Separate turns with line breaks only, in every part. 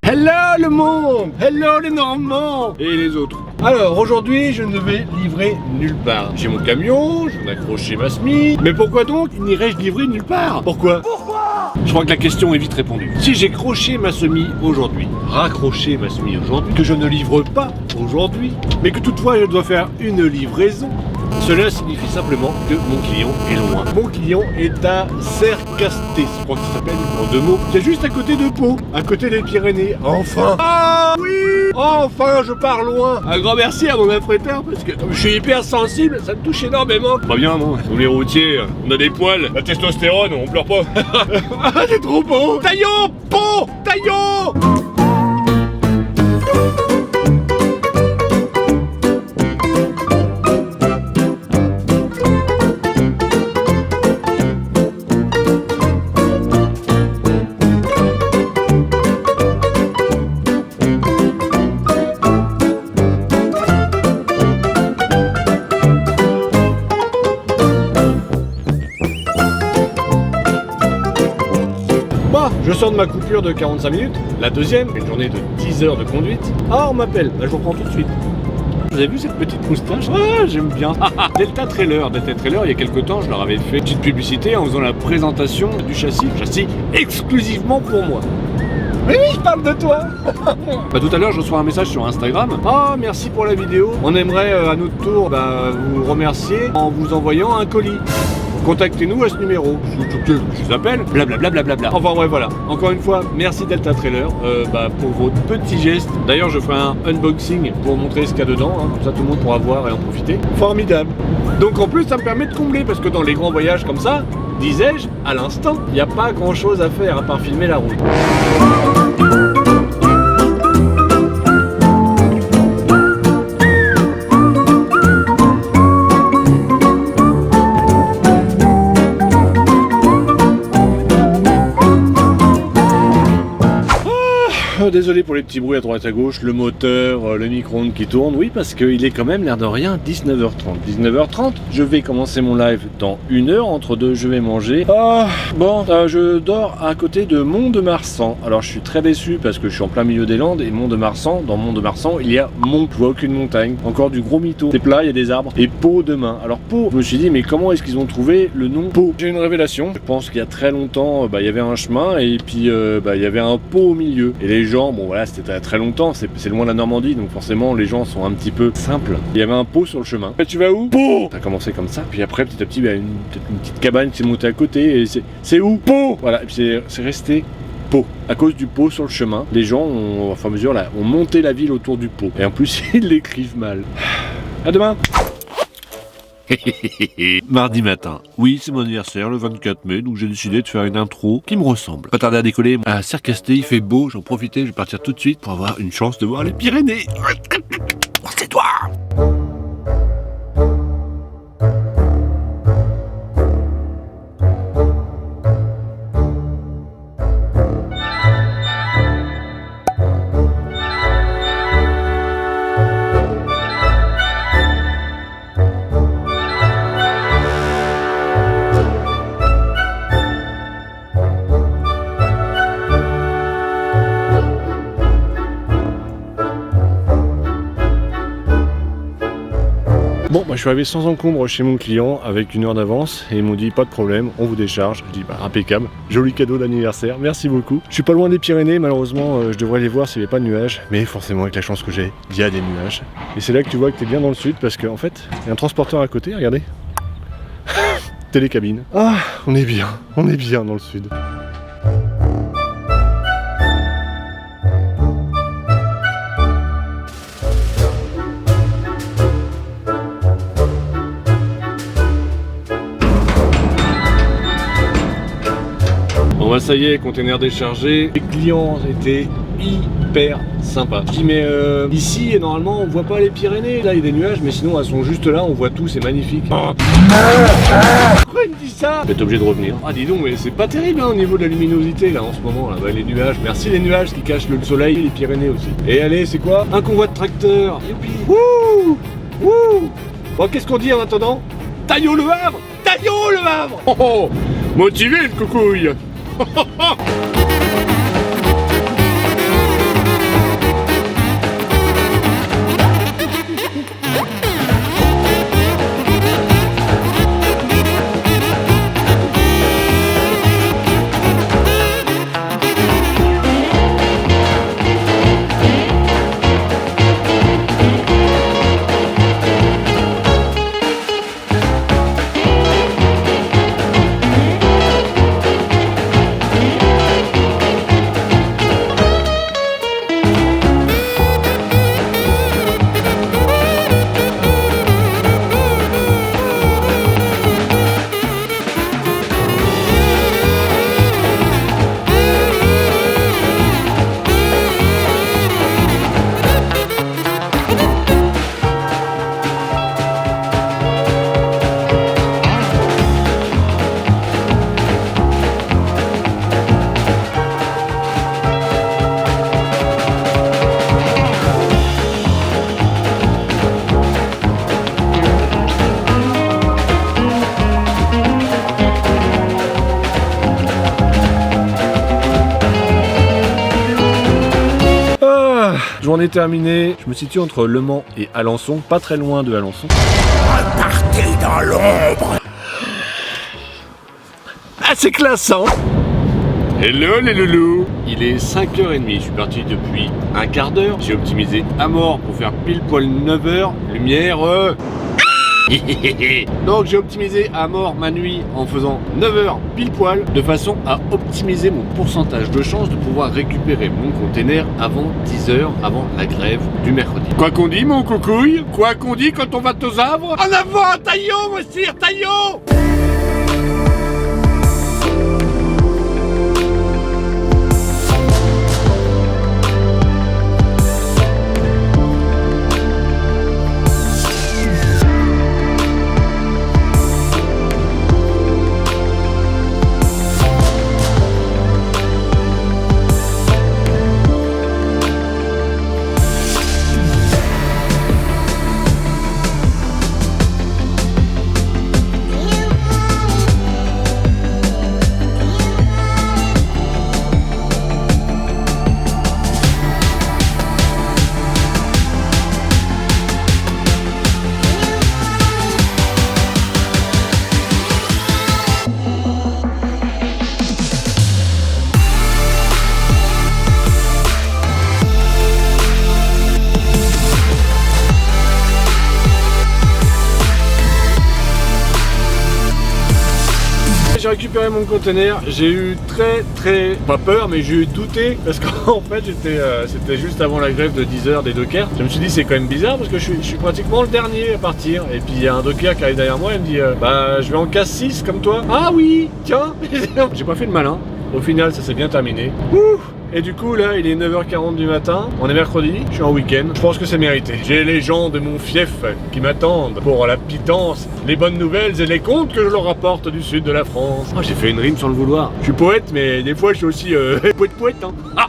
Hello le monde, hello les Normands et les autres. Alors aujourd'hui je ne vais livrer nulle part. J'ai mon camion, je vais accrocher ma SMI. Mais pourquoi donc n'irais-je livrer nulle part? Pourquoi? Je crois que la question est vite répondue. Si j'ai croché ma SMI aujourd'hui, raccroché ma SMI aujourd'hui, que je ne livre pas aujourd'hui, mais que toutefois je dois faire une livraison, cela signifie simplement que mon client est loin. Mon client est à Sercasté, je crois que ça s'appelle en deux mots. C'est juste à côté de Pau, à côté des Pyrénées. Enfin! Ah oui! Enfin, je pars loin! Un grand merci à mon affréteur parce que comme je suis hyper sensible, ça me touche énormément. Pas bien, non? Nous les routiers, on a des poils, la testostérone, on pleure pas. Ah, c'est trop beau! Taillot! Pau! Taillot! Je sors de ma coupure de 45 minutes, la deuxième, une journée de 10 heures de conduite. Ah, on m'appelle, bah, je vous reprends tout de suite. Vous avez vu cette petite moustache? Ah, j'aime bien. Delta Trailer, il y a quelques temps, je leur avais fait une petite publicité en faisant la présentation du châssis exclusivement pour moi. Oui, je parle de toi. Bah, tout à l'heure, je reçois un message sur Instagram. Ah, merci pour la vidéo. On aimerait à notre tour vous remercier en vous envoyant un colis. Contactez-nous à ce numéro. Je vous appelle, blablabla. Enfin ouais, voilà. Encore une fois, merci Delta Trailer pour vos petits gestes. D'ailleurs, je ferai un unboxing pour montrer ce qu'il y a dedans, hein, comme ça tout le monde pourra voir et en profiter. Formidable. Donc en plus, ça me permet de combler parce que dans les grands voyages comme ça, disais-je, à l'instant, il n'y a pas grand-chose à faire à part filmer la route. Désolé pour les petits bruits à droite à gauche, le moteur, le micro-ondes qui tourne, oui parce qu'il est quand même l'air de rien 19h30. 19h30, je vais commencer mon live dans 1 heure, entre deux je vais manger. Je dors à côté de Mont-de-Marsan. Alors je suis très déçu parce que je suis en plein milieu des Landes et Mont-de-Marsan, dans Mont-de-Marsan il y a Mont, je vois aucune montagne, encore du gros mytho. C'est plat, il y a des arbres et Pau demain. Alors Pau, je me suis dit mais comment est-ce qu'ils ont trouvé le nom Pau? J'ai une révélation, je pense qu'il y a très longtemps, il y avait un chemin et puis il y avait un pot au milieu et les gens, bon voilà, c'était très longtemps, c'est loin de la Normandie, donc forcément les gens sont un petit peu simples. Il y avait un pot sur le chemin. Et tu vas où? Pau! Ça a commencé comme ça, puis après petit à petit, peut-être une petite cabane qui s'est montée à côté, et c'est où? Pau! Voilà, et puis c'est resté Pau. À cause du pot sur le chemin, les gens ont, au fur et à mesure, là, ont monté la ville autour du pot. Et en plus, ils l'écrivent mal. À demain! Mardi matin. Oui, c'est mon anniversaire, le 24 mai, donc j'ai décidé de faire une intro qui me ressemble. Pas tarder à décoller. À Sercasté, il fait beau, j'en profitais, je vais partir tout de suite pour avoir une chance de voir les Pyrénées. C'est toi! Bon, je suis arrivé sans encombre chez mon client avec 1 heure d'avance et ils m'ont dit pas de problème, on vous décharge. Je dis impeccable, joli cadeau d'anniversaire, merci beaucoup. Je suis pas loin des Pyrénées, malheureusement je devrais les voir s'il n'y avait pas de nuages, mais forcément avec la chance que j'ai, il y a des nuages. Et c'est là que tu vois que tu es bien dans le sud parce qu'en fait, il y a un transporteur à côté, regardez. Télécabine. Ah, on est bien dans le sud. Bon bah ça y est, container déchargé. Les clients étaient hyper sympas. Je dis mais ici et normalement on voit pas les Pyrénées. Là il y a des nuages mais sinon elles sont juste là, on voit tout, c'est magnifique. Pourquoi il me dit ça? Vous êtes obligé de revenir. Ah dis donc mais c'est pas terrible hein, au niveau de la luminosité là en ce moment là. Bah, les nuages, merci les nuages qui cachent le soleil et les Pyrénées aussi. Et allez c'est quoi? Un convoi de tracteurs. Youpi. Wouh. Wouh. Bon qu'est-ce qu'on dit en attendant? Taillot le Havre. Taillot le Havre. Oh, oh. Motivé le coucouille. Journée terminée, je me situe entre Le Mans et Alençon, pas très loin de Alençon.
Partez dans l'ombre.
Ah, c'est classe, hein. Hello les loulous. Il est 5h30, je suis parti depuis un quart d'heure. J'ai optimisé à mort pour faire pile poil 9h, lumière... Donc j'ai optimisé à mort ma nuit en faisant 9h pile poil, de façon à optimiser mon pourcentage de chance de pouvoir récupérer mon container avant 10h, avant la grève du mercredi. Quoi qu'on dit mon coucouille, quoi qu'on dit quand on va aux arbres, en avant Taillot, mon sire, Taillot. J'ai récupéré mon conteneur, j'ai eu pas peur, mais j'ai eu douté parce qu'en fait c'était juste avant la grève de 10h des dockers. Je me suis dit c'est quand même bizarre parce que je suis pratiquement le dernier à partir, et puis il y a un docker qui arrive derrière moi et me dit bah je vais en casse 6 comme toi. Ah oui, tiens. J'ai pas fait le malin, au final ça s'est bien terminé. Ouh. Et du coup là il est 9h40 du matin, on est mercredi, je suis en week-end, je pense que c'est mérité. J'ai les gens de mon fief qui m'attendent pour la pitance, les bonnes nouvelles et les contes que je leur rapporte du sud de la France. Oh, j'ai fait une rime sans le vouloir. Je suis poète mais des fois je suis aussi poète hein. Ah.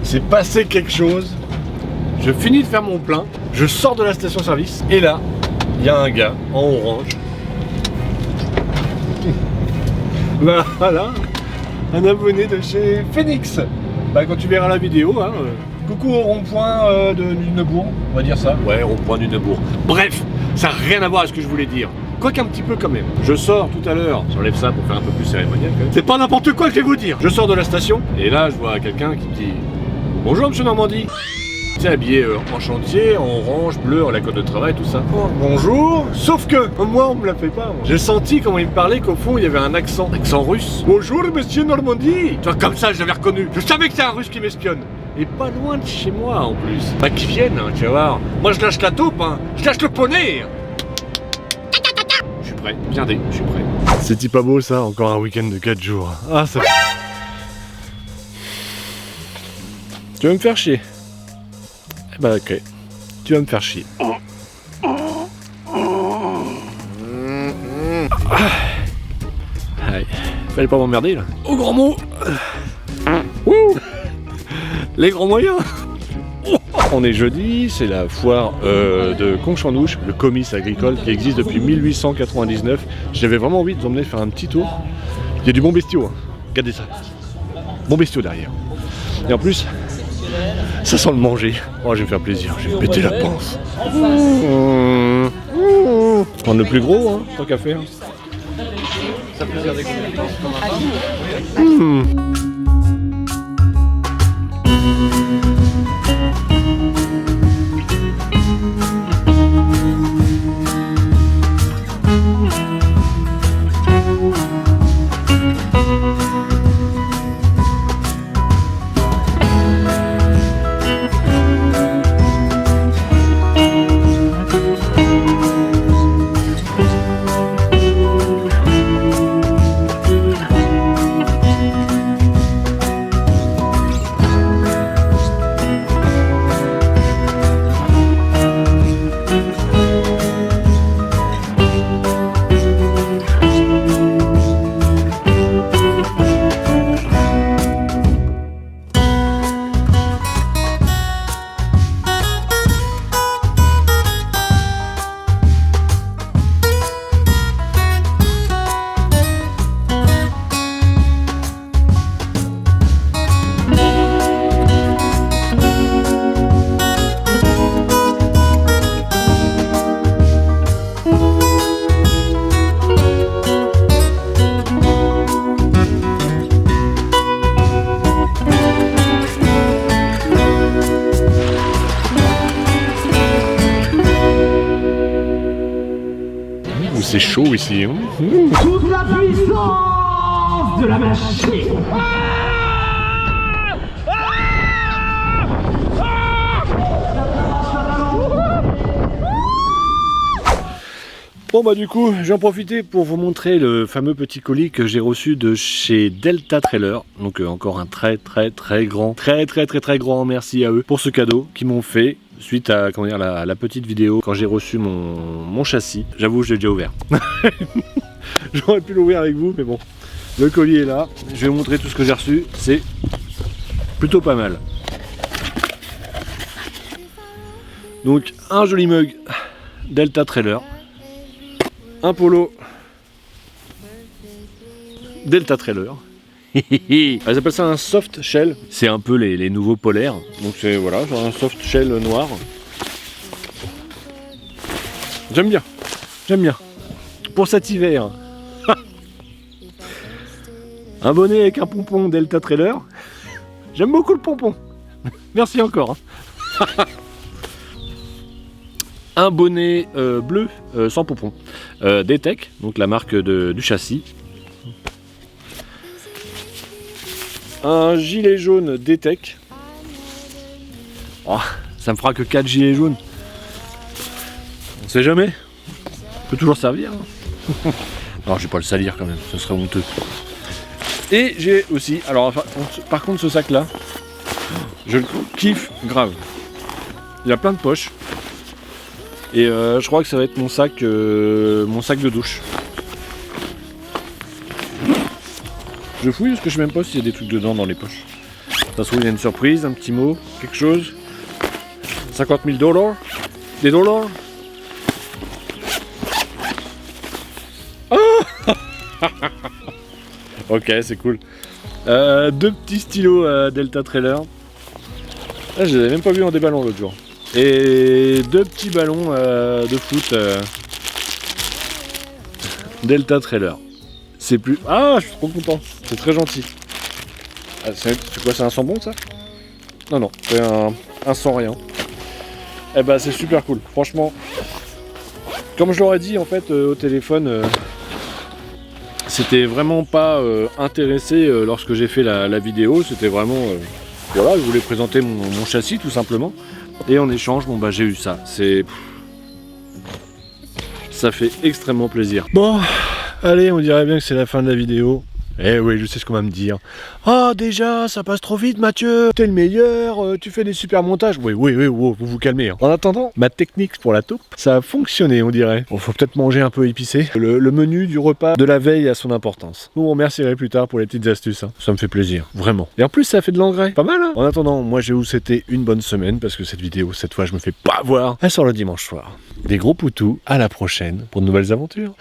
C'est passé quelque chose, je finis de faire mon plein, je sors de la station-service et là, il y a un gars en orange. Voilà, un abonné de chez Phoenix. Bah, quand tu verras la vidéo, hein, coucou au rond-point de Lunebourg, on va dire ça. Ouais, rond-point du Lunebourg. Bref, ça n'a rien à voir avec ce que je voulais dire. Quoique un petit peu quand même. Je sors tout à l'heure, j'enlève ça pour faire un peu plus cérémonial quand même. C'est pas n'importe quoi que je vais vous dire. Je sors de la station et là je vois quelqu'un qui me dit bonjour monsieur Normandie. C'est habillé en chantier, en orange, bleu, en la cote de travail, tout ça. Oh, bonjour. Sauf que moi on me l'a fait pas. J'ai senti comment il me parlait qu'au fond il y avait un accent russe. Bonjour monsieur Normandie. Tu vois, comme ça je l'avais reconnu. Je savais que c'est un russe qui m'espionne. Et pas loin de chez moi en plus. Bah qui viennent, hein, tu vas voir. Moi je lâche la taupe, hein. Je lâche le poney. Je suis prêt. Viendez, je suis prêt. C'est pas beau ça, encore un week-end de 4 jours. Ah ça. Tu vas me faire chier. Eh bah ok, tu vas me faire chier. Allez, fallait pas m'emmerder là. Au grand mot. Wouh. Les grands moyens. On est jeudi, c'est la foire de Conchandouche, le comice agricole qui existe depuis 1899. J'avais vraiment envie de vous emmener faire un petit tour. Il y a du bon bestiau, hein. Regardez ça. Bon bestiau derrière. Et en plus, ça sent le manger. Oh, je vais me faire plaisir, je vais me péter la panse. Prendre le plus gros, hein, tant qu'à faire. Ça fait plaisir d'écouter. C'est chaud ici. Hein.
Toute la puissance de la machine.
Bon bah du coup, je vais en profiter pour vous montrer le fameux petit colis que j'ai reçu de chez Delta Trailer. Donc encore un très grand merci à eux pour ce cadeau qu'ils m'ont fait suite à comment dire, la petite vidéo quand j'ai reçu mon châssis. J'avoue, je l'ai déjà ouvert. J'aurais pu l'ouvrir avec vous, mais bon. Le colis est là. Je vais vous montrer tout ce que j'ai reçu. C'est plutôt pas mal. Donc un joli mug Delta Trailer. Un polo Delta Trailer. Ils appellent ça un soft shell. C'est un peu les nouveaux polaires. Donc c'est voilà, genre un soft shell noir. J'aime bien. Pour cet hiver. Un bonnet avec un pompon Delta Trailer. J'aime beaucoup le pompon. Merci encore. Un bonnet bleu sans pompon. D-Tech, donc la marque du châssis. Un gilet jaune D-Tech. Oh, ça me fera que 4 gilets jaunes. On sait jamais. Peut toujours servir. Hein. Alors je vais pas le salir quand même, ce serait honteux. Et j'ai aussi, alors par contre ce sac là, je le kiffe grave. Il a plein de poches. Et je crois que ça va être mon sac de douche. Je fouille parce que je sais même pas s'il y a des trucs dedans dans les poches. Ça se trouve il y a une surprise, un petit mot, quelque chose. 50 000 $. Des dollars. Ah ok, c'est cool. 2 petits stylos Delta Trailer. Ah, je les avais même pas vus en déballant l'autre jour. Et 2 petits ballons de foot Delta Trailer. C'est plus... Ah, je suis trop content. C'est très gentil. Ah, c'est quoi, c'est un sans bon ça? Non, c'est un sans rien. Eh ben c'est super cool. Franchement, comme je l'aurais dit en fait au téléphone, c'était vraiment pas intéressé lorsque j'ai fait la vidéo. C'était vraiment... voilà, je voulais présenter mon châssis tout simplement. Et en échange, bon bah j'ai eu ça. Ça fait extrêmement plaisir. Bon, allez, on dirait bien que c'est la fin de la vidéo. Eh oui, je sais ce qu'on va me dire. Ah, déjà, ça passe trop vite, Mathieu. T'es le meilleur, tu fais des super montages. Oui, vous vous calmez. Hein. En attendant, ma technique pour la taupe, ça a fonctionné, on dirait. Bon, faut peut-être manger un peu épicé. Le menu du repas de la veille a son importance. Vous me remercierez plus tard pour les petites astuces. Hein. Ça me fait plaisir, vraiment. Et en plus, ça fait de l'engrais. Pas mal, hein. En attendant, moi, je vais vous souhaiter une bonne semaine parce que cette vidéo, cette fois, je me fais pas voir. Elle sort le dimanche soir. Des gros poutous, à la prochaine pour de nouvelles aventures.